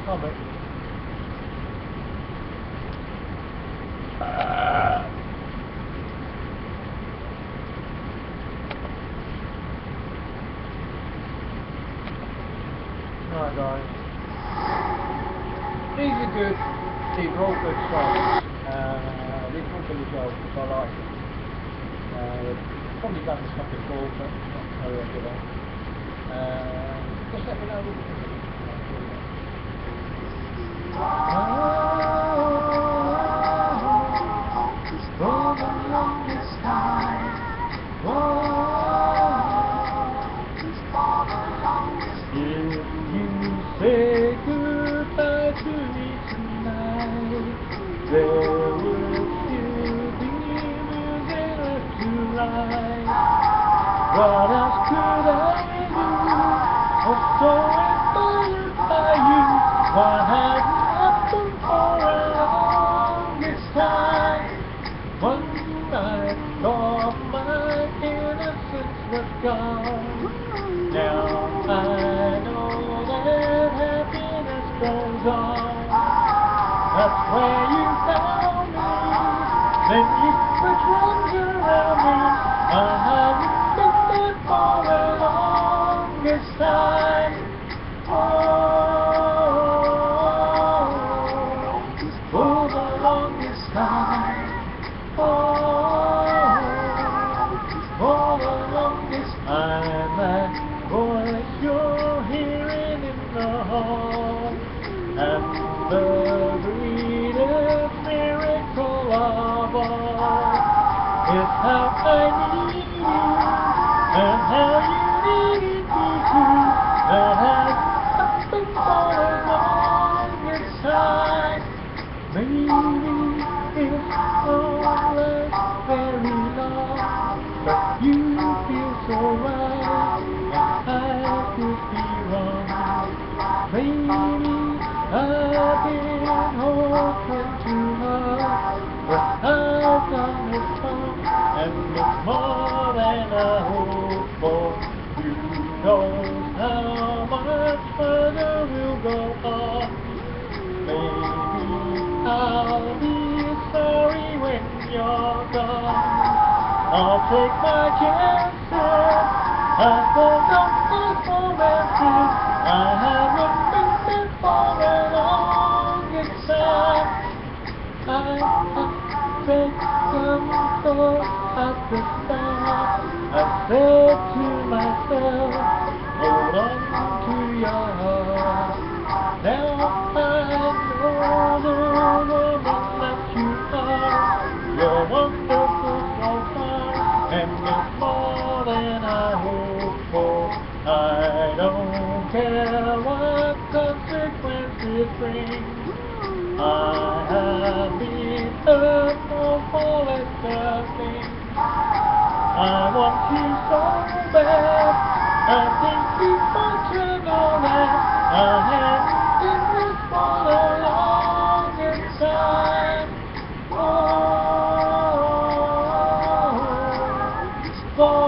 comment. Alright guys, these are good, these are all good songs. These are all good as well because I like them. Probably done this one before but not so regular. Just let me know what you think. For the longest time, if you say goodbye to me tonight, there will still be music left to write. What else could I do? I'm so inspired by you. What has happened for a longest time? One night thought my innocence was gone. Now I know that happiness goes on. That's where you found me. Then you put arms around me. I haven't been there for the longest time. For the longest time. For the longest time. That voice you're hearing in the hall, and the greatest miracle of all is how I need you, and how you needed me too. That has happened for the longest time. Maybe it's all very long, but you feel so right, and I could be wrong. Maybe I've been hoping too much, but I've done it wrong, and it's more than I hope for. You know how much further we'll go on. Maybe I'll be sorry when you're gone. I'll take my chances. I forgot those romances. I haven't been there for the longest time. I said comfort at the start. I said to myself, hold on to your heart. Now I know the woman that you are. You're wonderful so far, and it's more than I hope for. I don't care what consequences bring. I have been hurt for everything. I want you so bad. I think you want to know that I have been this for the longest time. For